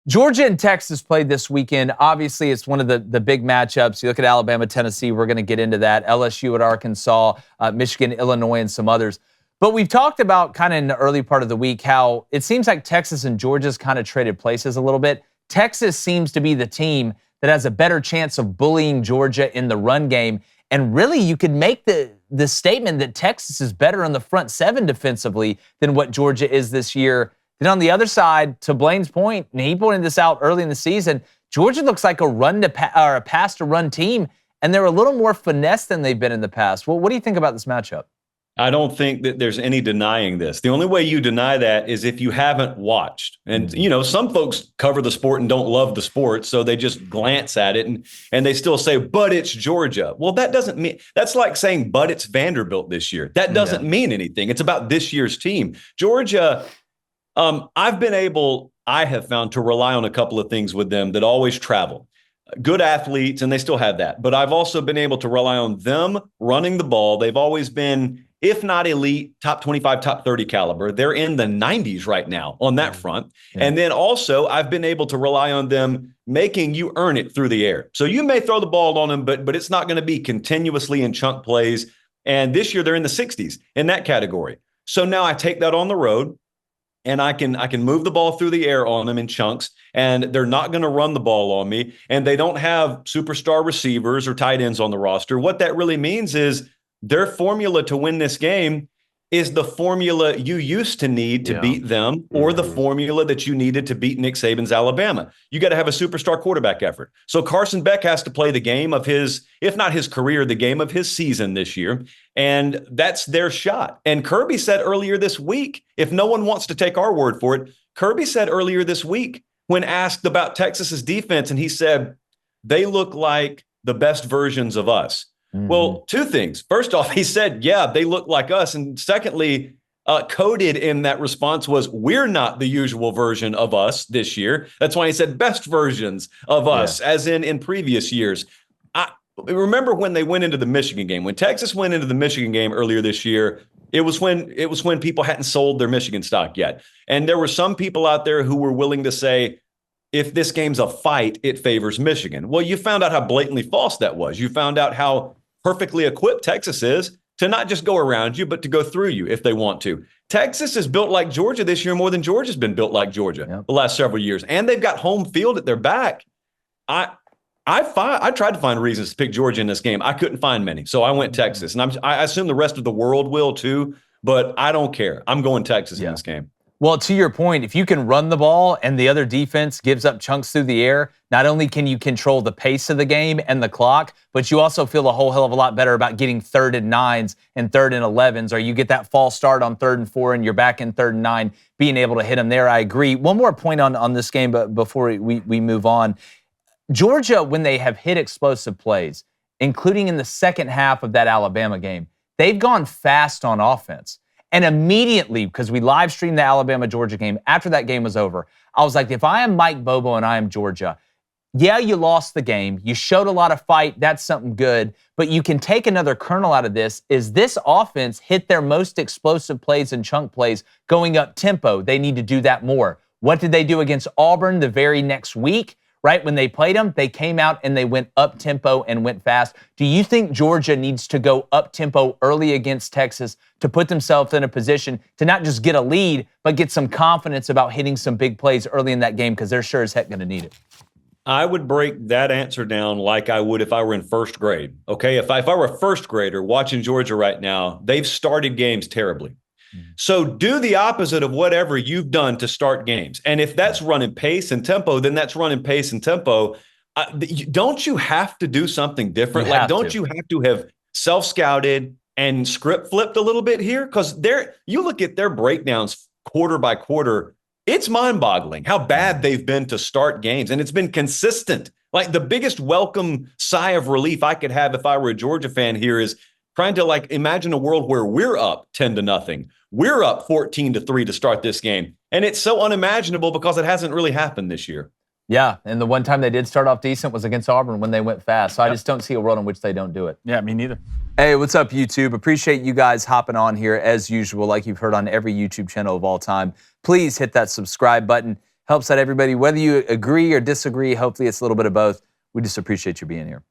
Georgia and Texas played this weekend. Obviously, it's one of the big matchups. You look at Alabama, Tennessee, we're going to get into that. LSU at Arkansas, Michigan, Illinois, and some others. But we've talked about kind of in the early part of the week how it seems like Texas and Georgia's kind of traded places a little bit. Texas seems to be the team that has a better chance of bullying Georgia in the run game. And really, you could make the statement that Texas is better on the front seven defensively than what Georgia is this year. Then on the other side, to Blaine's point, and he pointed this out early in the season, Georgia looks like a pass to run team, and they're a little more finesse than they've been in the past. Well, what do you think about this matchup? I don't think that there's any denying this. The only way you deny that is if you haven't watched. And, some folks cover the sport and don't love the sport, so they just glance at it and they still say, but it's Georgia. Well, that doesn't mean – that's like saying, but it's Vanderbilt this year. That doesn't mean anything. It's about this year's team. Georgia – I have found to rely on a couple of things with them that always travel. Good athletes, and they still have that. But I've also been able to rely on them running the ball. They've always been, if not elite, top 25, top 30 caliber. They're in the 90s right now on that front. Yeah. And then also I've been able to rely on them making you earn it through the air. So you may throw the ball on them, but it's not going to be continuously in chunk plays. And this year they're in the 60s in that category. So now I take that on the road. And I can move the ball through the air on them in chunks, and they're not going to run the ball on me, and they don't have superstar receivers or tight ends on the roster. What that really means is their formula to win this game is the formula you used to need to beat them, or the formula that you needed to beat Nick Saban's Alabama. You got to have a superstar quarterback effort. So Carson Beck has to play the game of his, if not his career, the game of his season this year. And that's their shot. And Kirby said earlier this week, if no one wants to take our word for it, Kirby said earlier this week when asked about Texas's defense, and he said, they look like the best versions of us. Well, two things. First off, he said, yeah, they look like us. And secondly, coded in that response was, we're not the usual version of us this year. That's why he said best versions of us, as in previous years. I remember when they went into the Michigan game. When Texas went into the Michigan game earlier this year, it was when people hadn't sold their Michigan stock yet. And there were some people out there who were willing to say, if this game's a fight, it favors Michigan. Well, you found out how blatantly false that was. You found out how perfectly equipped Texas is to not just go around you, but to go through you if they want to. Texas is built like Georgia this year more than Georgia's been built like Georgia the last several years. And they've got home field at their back. I tried to find reasons to pick Georgia in this game. I couldn't find many. So I went Texas. And I assume the rest of the world will too, but I don't care. I'm going Texas in this game. Well, to your point, if you can run the ball and the other defense gives up chunks through the air, not only can you control the pace of the game and the clock, but you also feel a whole hell of a lot better about getting 3rd and 9s and 3rd and 11s, or you get that false start on 3rd and 4 and you're back in 3rd and 9, being able to hit them there. I agree. One more point on this game but before we move on. Georgia, when they have hit explosive plays, including in the second half of that Alabama game, they've gone fast on offense. And immediately, because we live streamed the Alabama-Georgia game, after that game was over, I was like, if I am Mike Bobo and I am Georgia, yeah, you lost the game. You showed a lot of fight. That's something good. But you can take another kernel out of this, is this offense hit their most explosive plays and chunk plays going up tempo. They need to do that more. What did they do against Auburn the very next week? Right? When they played them, they came out and they went up tempo and went fast. Do you think Georgia needs to go up tempo early against Texas to put themselves in a position to not just get a lead, but get some confidence about hitting some big plays early in that game? Because they're sure as heck going to need it. I would break that answer down like I would if I were in first grade. Okay, if I were a first grader watching Georgia right now, they've started games terribly. So do the opposite of whatever you've done to start games. And if that's running pace and tempo, then that's running pace and tempo. Don't you have to do something different? Don't you have to have self-scouted and script flipped a little bit here? Because you look at their breakdowns quarter by quarter, it's mind-boggling how bad they've been to start games. And it's been consistent. Like the biggest welcome sigh of relief I could have if I were a Georgia fan here is trying to imagine a world where we're up 10-0. We're up 14-3 to start this game. And it's so unimaginable because it hasn't really happened this year. Yeah, and the one time they did start off decent was against Auburn when they went fast. So I just don't see a world in which they don't do it. Yeah, me neither. Hey, what's up, YouTube? Appreciate you guys hopping on here as usual, like you've heard on every YouTube channel of all time. Please hit that subscribe button. helps out everybody. Whether you agree or disagree, hopefully it's a little bit of both. We just appreciate you being here.